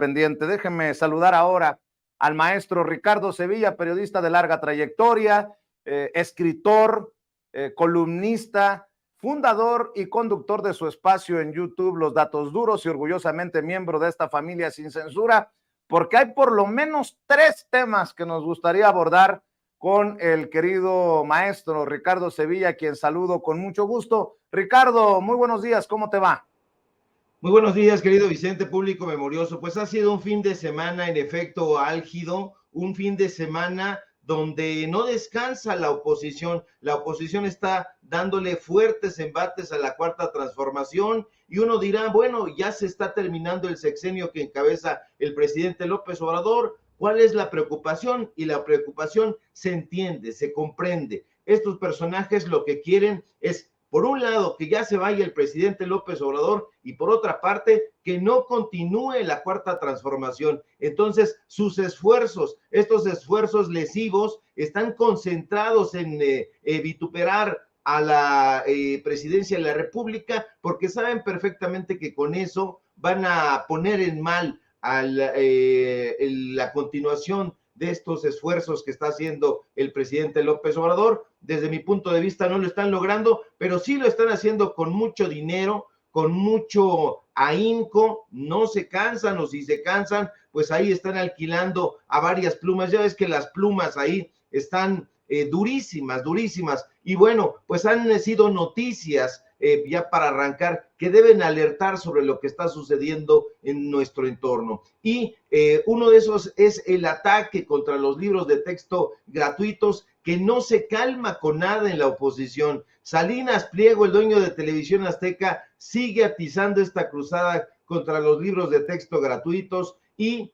pendiente. Déjenme saludar ahora al maestro Ricardo Sevilla, periodista de larga trayectoria, escritor, columnista, fundador y conductor de su espacio en YouTube, Los Datos Duros, y orgullosamente miembro de esta familia sin censura, porque hay por lo menos 3 temas que nos gustaría abordar con el querido maestro Ricardo Sevilla, quien saludo con mucho gusto. Ricardo, muy buenos días, ¿cómo te va? Muy buenos días, querido Vicente, público memorioso. Pues ha sido un fin de semana, en efecto, álgido, un fin de semana donde no descansa la oposición. La oposición está dándole fuertes embates a la Cuarta Transformación y uno dirá, bueno, ya se está terminando el sexenio que encabeza el presidente López Obrador. ¿Cuál es la preocupación? Y la preocupación se entiende, se comprende. Estos personajes lo que quieren es, por un lado, que ya se vaya el presidente López Obrador y por otra parte, que no continúe la Cuarta Transformación. Entonces, sus esfuerzos, estos esfuerzos lesivos, están concentrados en vituperar a la presidencia de la República, porque saben perfectamente que con eso van a poner en mal a la continuación de estos esfuerzos que está haciendo el presidente López Obrador. Desde mi punto de vista no lo están logrando, pero sí lo están haciendo con mucho dinero, con mucho ahínco, no se cansan, o si se cansan, pues ahí están alquilando a varias plumas. Ya ves que las plumas ahí están durísimas, durísimas, y bueno, pues han sido noticias ya para arrancar, que deben alertar sobre lo que está sucediendo en nuestro entorno. Y uno de esos es el ataque contra los libros de texto gratuitos, que no se calma con nada en la oposición. Salinas Pliego, el dueño de Televisión Azteca, sigue atizando esta cruzada contra los libros de texto gratuitos, y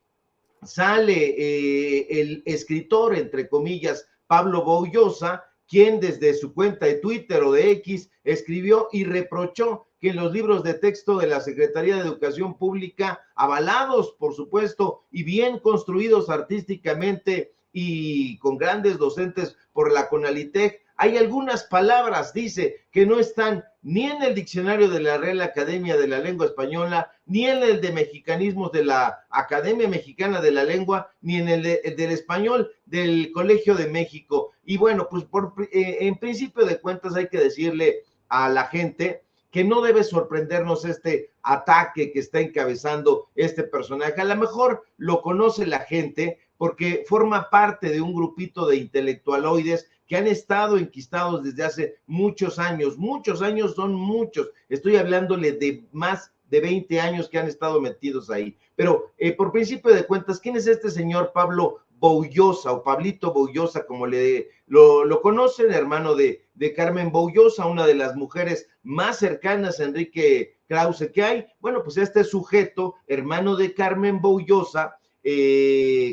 sale el escritor, entre comillas, Pablo Boullosa, quien desde su cuenta de Twitter o de X escribió y reprochó que los libros de texto de la Secretaría de Educación Pública, avalados, por supuesto, y bien construidos artísticamente y con grandes docentes por la Conalitec, hay algunas palabras, dice, que no están ni en el diccionario de la Real Academia de la Lengua Española, ni en el de mexicanismos de la Academia Mexicana de la Lengua, ni en el del español del Colegio de México. Y bueno, pues en principio de cuentas hay que decirle a la gente que no debe sorprendernos este ataque que está encabezando este personaje. A lo mejor lo conoce la gente porque forma parte de un grupito de intelectualoides que han estado enquistados desde hace muchos años son muchos, estoy hablándole de más de 20 años que han estado metidos ahí. Pero por principio de cuentas, ¿quién es este señor Pablo Boullosa o Pablito Boullosa, como lo conocen, hermano de Carmen Boullosa, una de las mujeres más cercanas a Enrique Krause que hay? Bueno, pues este sujeto, hermano de Carmen Boullosa,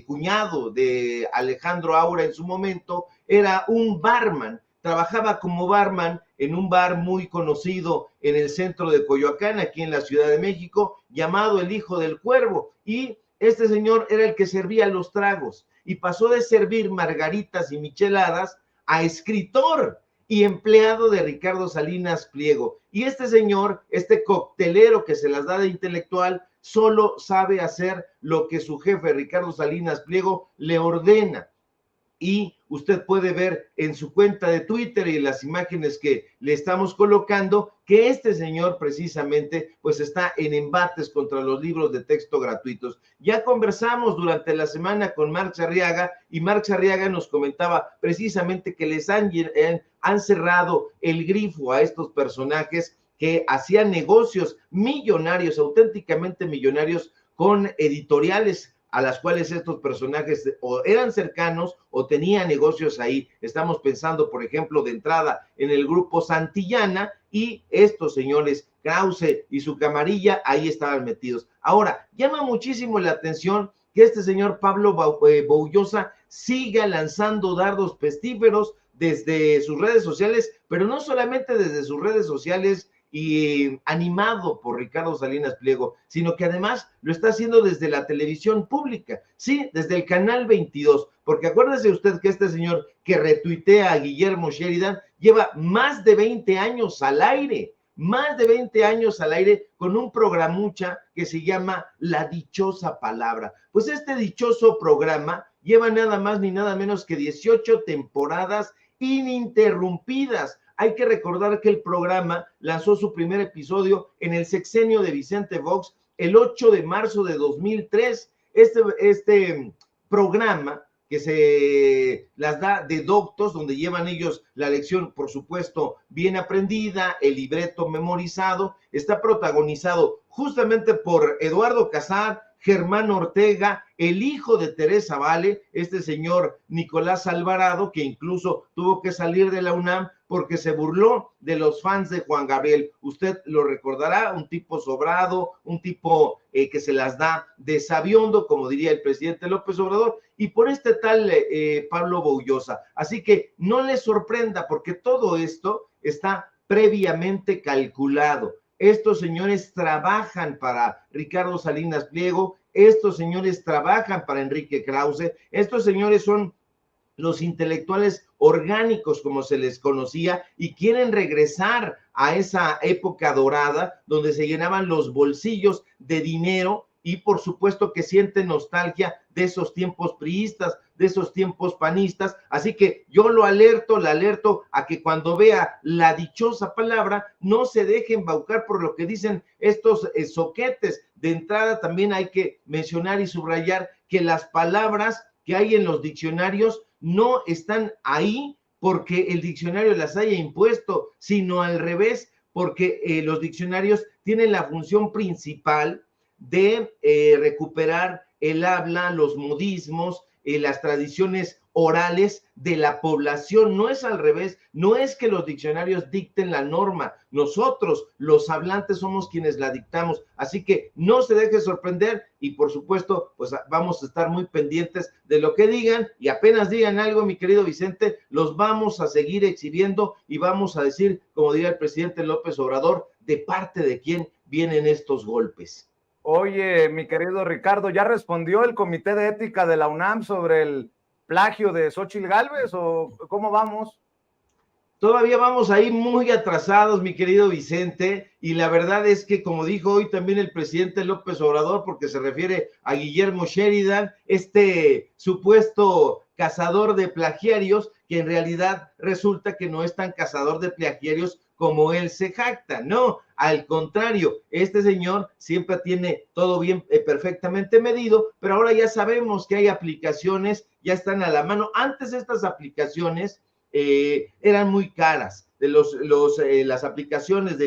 cuñado de Alejandro Aura en su momento, era un barman, trabajaba como barman en un bar muy conocido en el centro de Coyoacán, aquí en la Ciudad de México, llamado El Hijo del Cuervo, y este señor era el que servía los tragos, y pasó de servir margaritas y micheladas a escritor y empleado de Ricardo Salinas Pliego. Y este señor, este coctelero que se las da de intelectual, solo sabe hacer lo que su jefe, Ricardo Salinas Pliego, le ordena. Y usted puede ver en su cuenta de Twitter y en las imágenes que le estamos colocando que este señor precisamente pues está en embates contra los libros de texto gratuitos. Ya conversamos durante la semana con Marx Arriaga, y Marx Arriaga nos comentaba precisamente que les han cerrado el grifo a estos personajes que hacían negocios millonarios, auténticamente millonarios, con editoriales a las cuales estos personajes o eran cercanos o tenían negocios ahí. Estamos pensando, por ejemplo, de entrada en el grupo Santillana, y estos señores Krause y su camarilla ahí estaban metidos. Ahora, llama muchísimo la atención que este señor Pablo Boullosa siga lanzando dardos pestíferos desde sus redes sociales, pero no solamente desde sus redes sociales y animado por Ricardo Salinas Pliego, sino que además lo está haciendo desde la televisión pública, sí, desde el canal 22, porque acuérdese usted que este señor que retuitea a Guillermo Sheridan lleva más de 20 años al aire, más de 20 años al aire con un programucha que se llama La Dichosa Palabra. Pues este dichoso programa lleva nada más ni nada menos que 18 temporadas ininterrumpidas. Hay que recordar que el programa lanzó su primer episodio en el sexenio de Vicente Fox el 8 de marzo de 2003. Este programa que se las da de doctos, donde llevan ellos la lección, por supuesto, bien aprendida, el libreto memorizado, está protagonizado justamente por Eduardo Casar, Germán Ortega, el hijo de Teresa Vale, este señor Nicolás Alvarado, que incluso tuvo que salir de la UNAM porque se burló de los fans de Juan Gabriel. Usted lo recordará, un tipo sobrado, un tipo que se las da de sabiondo, como diría el presidente López Obrador, y por este tal Pablo Boullosa. Así que no le sorprenda, porque todo esto está previamente calculado. Estos señores trabajan para Ricardo Salinas Pliego, estos señores trabajan para Enrique Krause, estos señores son los intelectuales orgánicos, como se les conocía, y quieren regresar a esa época dorada donde se llenaban los bolsillos de dinero y por supuesto que sienten nostalgia de esos tiempos priistas, de esos tiempos panistas. Así que yo la alerto a que cuando vea La Dichosa Palabra no se deje embaucar por lo que dicen estos zoquetes. De entrada también hay que mencionar y subrayar que las palabras que hay en los diccionarios no están ahí porque el diccionario las haya impuesto, sino al revés, porque los diccionarios tienen la función principal de recuperar el habla, los modismos, las tradiciones orales de la población. No es al revés, no es que los diccionarios dicten la norma, nosotros los hablantes somos quienes la dictamos, así que no se deje sorprender y por supuesto pues vamos a estar muy pendientes de lo que digan y apenas digan algo, mi querido Vicente, los vamos a seguir exhibiendo y vamos a decir, como diría el presidente López Obrador, de parte de quién vienen estos golpes. Oye, mi querido Ricardo, ¿ya respondió el Comité de Ética de la UNAM sobre el plagio de Xóchitl Gálvez o cómo vamos? Todavía vamos ahí muy atrasados, mi querido Vicente, y la verdad es que, como dijo hoy también el presidente López Obrador, porque se refiere a Guillermo Sheridan, este supuesto cazador de plagiarios, que en realidad resulta que no es tan cazador de plagiarios como él se jacta, no, al contrario, este señor siempre tiene todo bien, perfectamente medido, pero ahora ya sabemos que hay aplicaciones, ya están a la mano. Antes estas aplicaciones eran muy caras, de las aplicaciones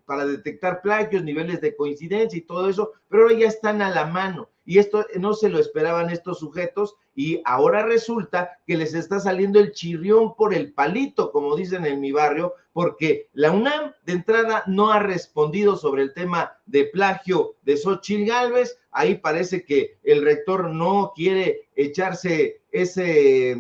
para detectar plagios, niveles de coincidencia y todo eso, pero ahora ya están a la mano y esto no se lo esperaban estos sujetos y ahora resulta que les está saliendo el chirrión por el palito, como dicen en mi barrio, porque la UNAM de entrada no ha respondido sobre el tema de plagio de Xóchitl Gálvez. Ahí parece que el rector no quiere echarse ese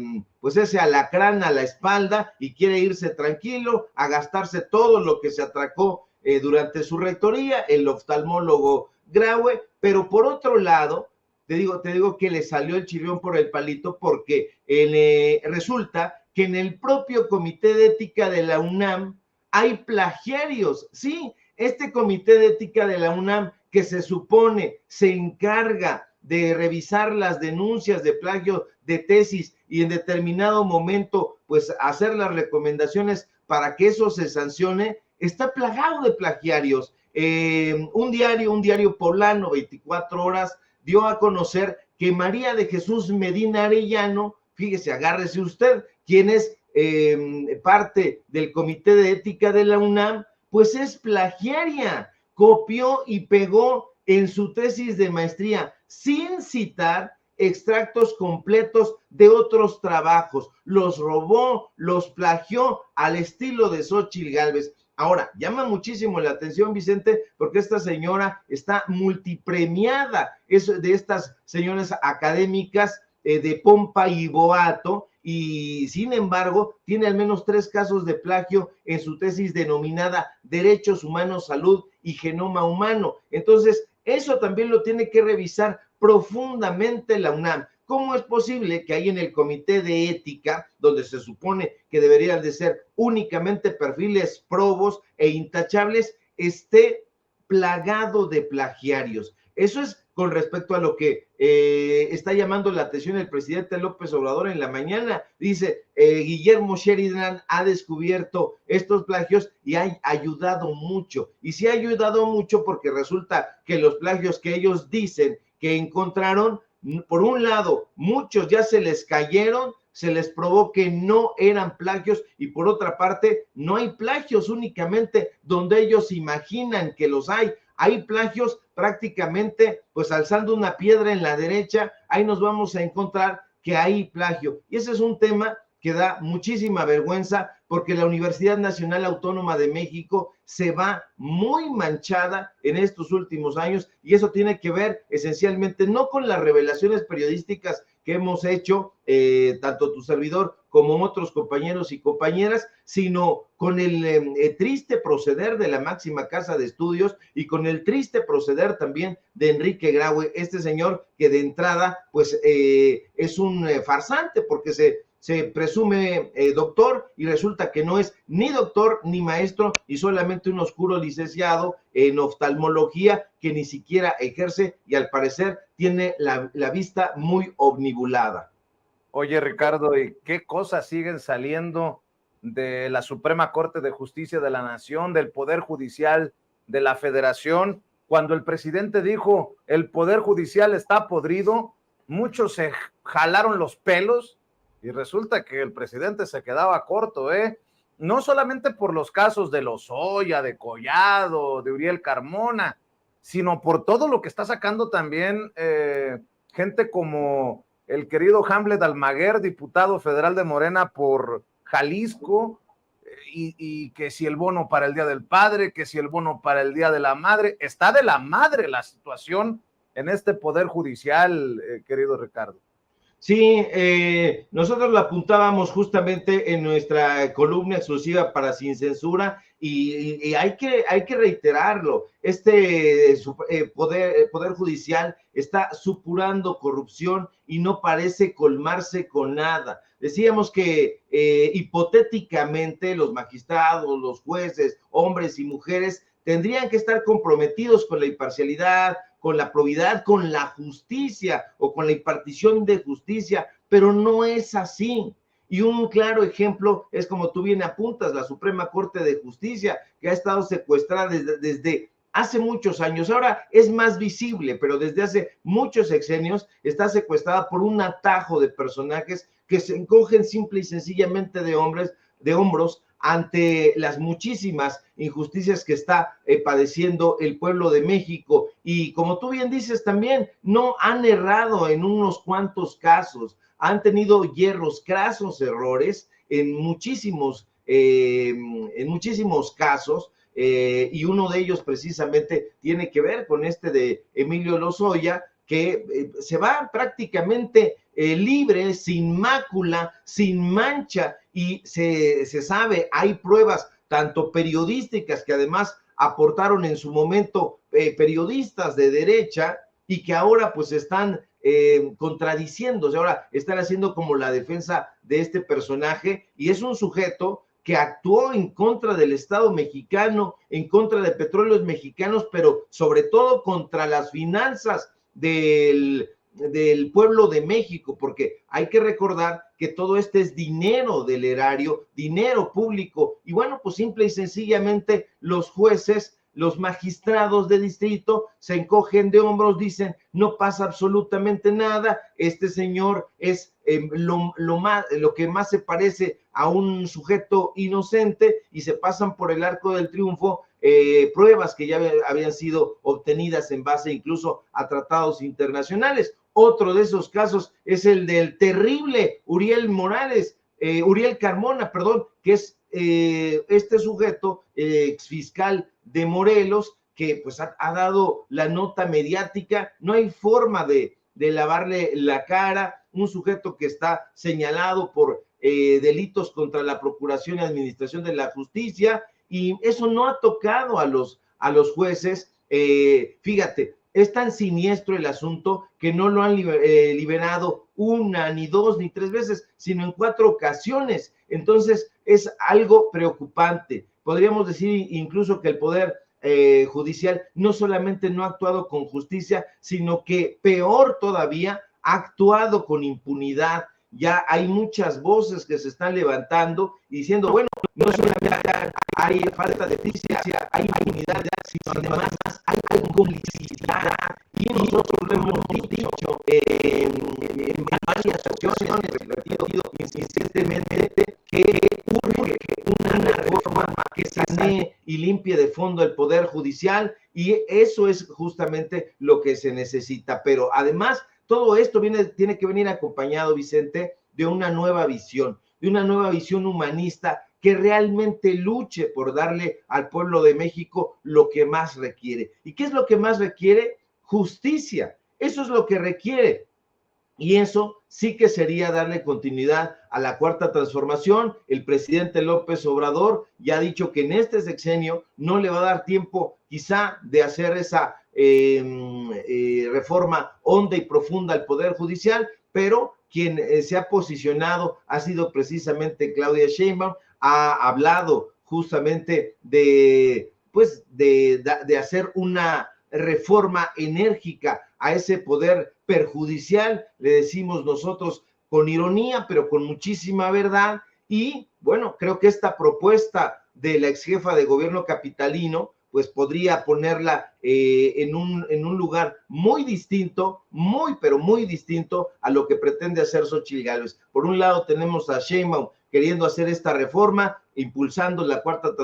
alacrán a la espalda y quiere irse tranquilo a gastarse todo lo que se atracó durante su rectoría, el oftalmólogo Graue, pero por otro lado, te digo que le salió el chirrión por el palito porque resulta que en el propio Comité de Ética de la UNAM hay plagiarios, sí, este Comité de Ética de la UNAM que se supone se encarga de revisar las denuncias de plagio de tesis y en determinado momento pues hacer las recomendaciones para que eso se sancione, está plagado de plagiarios. Un diario poblano, 24 horas, dio a conocer que María de Jesús Medina Arellano, fíjese, agárrese usted, quien es parte del Comité de Ética de la UNAM, pues es plagiaria, copió y pegó en su tesis de maestría sin citar extractos completos de otros trabajos, los robó, los plagió al estilo de Xóchitl Gálvez. Ahora, llama muchísimo la atención, Vicente, porque esta señora está multipremiada, es de estas señoras académicas de pompa y boato, y sin embargo, tiene al menos 3 casos de plagio en su tesis denominada Derechos Humanos, Salud y Genoma Humano. Entonces, eso también lo tiene que revisar profundamente la UNAM. ¿cómo es posible que ahí en el comité de ética, donde se supone que deberían de ser únicamente perfiles probos e intachables, esté plagado de plagiarios? Eso es con respecto a lo que está llamando la atención el presidente López Obrador en la mañana. Dice, Guillermo Sheridan ha descubierto estos plagios y ha ayudado mucho. Y sí ha ayudado mucho porque resulta que los plagios que ellos dicen que encontraron, por un lado, muchos ya se les cayeron, se les probó que no eran plagios, y por otra parte, no hay plagios únicamente donde ellos imaginan que los hay. Hay plagios prácticamente, pues alzando una piedra en la derecha, ahí nos vamos a encontrar que hay plagio. Y ese es un tema que da muchísima vergüenza, porque la Universidad Nacional Autónoma de México se va muy manchada en estos últimos años, y eso tiene que ver esencialmente no con las revelaciones periodísticas que hemos hecho, tanto tu servidor como otros compañeros y compañeras, sino con el triste proceder de la máxima casa de estudios y con el triste proceder también de Enrique Graue, este señor que de entrada pues es un farsante, porque se presume doctor y resulta que no es ni doctor ni maestro, y solamente un oscuro licenciado en oftalmología que ni siquiera ejerce, y al parecer tiene la vista muy obnubulada. Oye, Ricardo, ¿y qué cosas siguen saliendo de la Suprema Corte de Justicia de la Nación, del Poder Judicial de la Federación? Cuando el presidente dijo el Poder Judicial está podrido, muchos se jalaron los pelos y resulta que el presidente se quedaba corto, no solamente por los casos de Lozoya, de Collado, de Uriel Carmona, sino por todo lo que está sacando también gente como el querido Hamlet Almaguer, diputado federal de Morena por Jalisco, y que si el bono para el Día del Padre, que si el bono para el Día de la Madre, está de la madre la situación en este Poder Judicial, querido Ricardo. Sí, nosotros lo apuntábamos justamente en nuestra columna exclusiva para Sin Censura, y hay que reiterarlo. Este poder judicial está supurando corrupción y no parece colmarse con nada. Decíamos que hipotéticamente los magistrados, los jueces, hombres y mujeres, tendrían que estar comprometidos con la imparcialidad, con la probidad, con la justicia o con la impartición de justicia, pero no es así. Y un claro ejemplo es, como tú bien apuntas, la Suprema Corte de Justicia, que ha estado secuestrada desde hace muchos años. Ahora es más visible, pero desde hace muchos sexenios está secuestrada por un atajo de personajes que se encogen simple y sencillamente de hombros ante las muchísimas injusticias que está padeciendo el pueblo de México. Y como tú bien dices también, no han errado en unos cuantos casos, han tenido crasos errores en muchísimos casos, y uno de ellos precisamente tiene que ver con este de Emilio Lozoya, que se va prácticamente libre, sin mácula, sin mancha, y se sabe, hay pruebas tanto periodísticas que además aportaron en su momento periodistas de derecha, y que ahora pues están contradiciéndose, ahora están haciendo como la defensa de este personaje, y es un sujeto que actuó en contra del Estado mexicano, en contra de petróleos mexicanos, pero sobre todo contra las finanzas del pueblo de México, porque hay que recordar que todo este es dinero del erario, dinero público, y bueno, pues simple y sencillamente los jueces, los magistrados de distrito se encogen de hombros, dicen, no pasa absolutamente nada, este señor es lo que más se parece a un sujeto inocente, y se pasan por el arco del triunfo pruebas que ya habían sido obtenidas en base incluso a tratados internacionales. Otro de esos casos es el del terrible Uriel Carmona, que es este sujeto, exfiscal de Morelos, que pues ha dado la nota mediática. No hay forma de lavarle la cara, un sujeto que está señalado por delitos contra la Procuración y Administración de la Justicia, y eso no ha tocado a los jueces. Fíjate, Es tan siniestro el asunto que no lo han liberado una, ni dos, ni tres veces, sino en 4 ocasiones. Entonces es algo preocupante. Podríamos decir incluso que el Poder Judicial no solamente no ha actuado con justicia, sino que peor todavía, ha actuado con impunidad. Ya hay muchas voces que se están levantando y diciendo, bueno, no solamente hay falta de justicia, hay impunidad, sino además hay complicidad. Y nosotros lo hemos dicho en varias ocasiones, repetido insistentemente, que urge una reforma que sanee y limpie de fondo el Poder Judicial, y eso es justamente lo que se necesita. Pero además, todo esto tiene que venir acompañado, Vicente, de una nueva visión humanista que realmente luche por darle al pueblo de México lo que más requiere. ¿Y qué es lo que más requiere? Justicia. Eso es lo que requiere. Y eso sí que sería darle continuidad a la Cuarta Transformación. El presidente López Obrador ya ha dicho que en este sexenio no le va a dar tiempo quizá de hacer esa reforma honda y profunda al Poder Judicial, pero quien se ha posicionado ha sido precisamente Claudia Sheinbaum. Ha hablado justamente de hacer una reforma enérgica a ese poder perjudicial, le decimos nosotros con ironía, pero con muchísima verdad. Y bueno, creo que esta propuesta de la ex jefa de gobierno capitalino, pues podría ponerla en un lugar muy distinto, pero muy distinto a lo que pretende hacer Xóchitl Gálvez. Por un lado tenemos a Sheinbaum queriendo hacer esta reforma, impulsando la Cuarta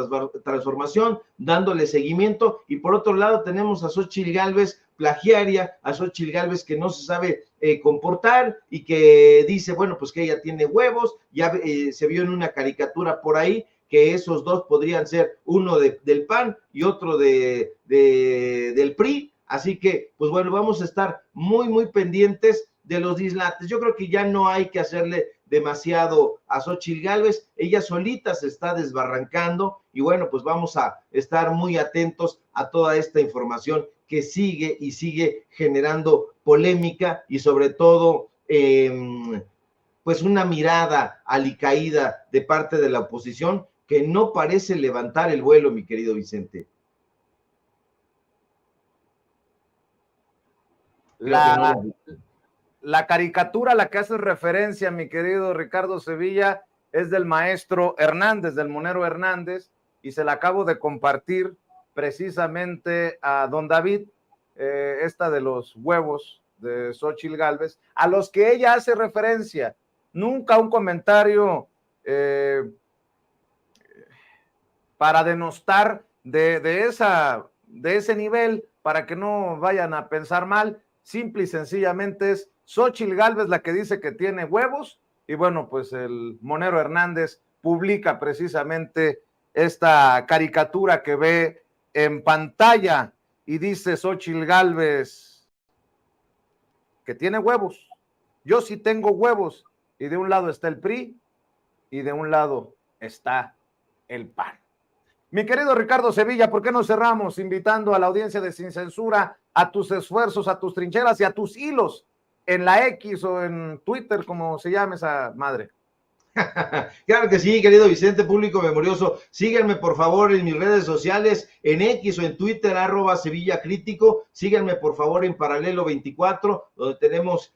Transformación, dándole seguimiento, y por otro lado tenemos a Xóchitl Gálvez plagiaria, a Xóchitl Gálvez que no se sabe comportar y que dice, bueno, pues que ella tiene huevos. Ya se vio en una caricatura por ahí que esos dos podrían ser uno del PAN y otro del PRI, así que, pues bueno, vamos a estar muy, muy pendientes de los dislates. Yo creo que ya no hay que hacerle demasiado a Xóchitl Gálvez, ella solita se está desbarrancando, y bueno, pues vamos a estar muy atentos a toda esta información que sigue y sigue generando polémica y sobre todo pues una mirada alicaída de parte de la oposición que no parece levantar el vuelo, mi querido Vicente. La caricatura a la que haces referencia, mi querido Ricardo Sevilla, es del maestro Hernández, del monero Hernández, y se la acabo de compartir precisamente a don David, esta de los huevos de Xóchitl Gálvez, a los que ella hace referencia. Nunca un comentario para denostar de ese nivel, para que no vayan a pensar mal. Simple y sencillamente es Xóchitl Gálvez la que dice que tiene huevos, y bueno, pues el monero Hernández publica precisamente esta caricatura que ve en pantalla y dice Xóchitl Gálvez que tiene huevos. Yo sí tengo huevos, y de un lado está el PRI y de un lado está el PAN. Mi querido Ricardo Sevilla, ¿por qué no cerramos invitando a la audiencia de Sin Censura a tus esfuerzos, a tus trincheras y a tus hilos en la X o en Twitter, como se llame esa madre? Claro que sí, querido Vicente, público memorioso. Síganme por favor en mis redes sociales, en X o en Twitter, @SevillaCrítico. Síganme por favor en Paralelo 24, donde tenemos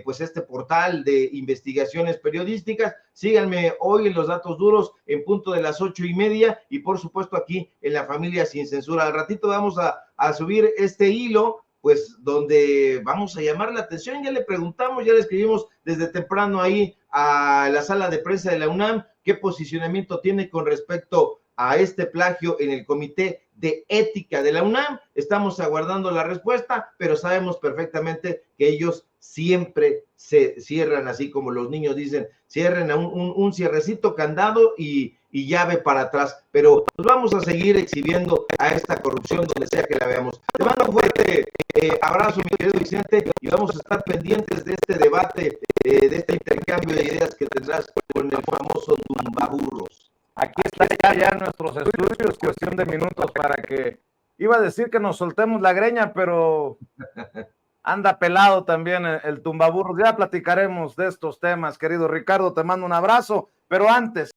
pues este portal de investigaciones periodísticas. Síganme hoy en Los Datos Duros en punto de las 8:30, y por supuesto aquí en La Familia Sin Censura. Al ratito vamos a subir este hilo, pues donde vamos a llamar la atención. Ya le preguntamos, ya le escribimos desde temprano ahí a la sala de prensa de la UNAM qué posicionamiento tiene con respecto a este plagio en el Comité de Ética de la UNAM. Estamos aguardando la respuesta, pero sabemos perfectamente que ellos siempre se cierran, así como los niños dicen, cierren un cierrecito, candado y llave para atrás. Pero nos vamos a seguir exhibiendo a esta corrupción donde sea que la veamos. Te mando un fuerte abrazo, mi querido Vicente, y vamos a estar pendientes de este debate, de este intercambio de ideas que tendrás con el famoso tumbaburros. Aquí está ya nuestros estudios, cuestión de minutos para que iba a decir que nos soltemos la greña, pero anda pelado también el tumbaburros. Ya platicaremos de estos temas, querido Ricardo, te mando un abrazo, pero antes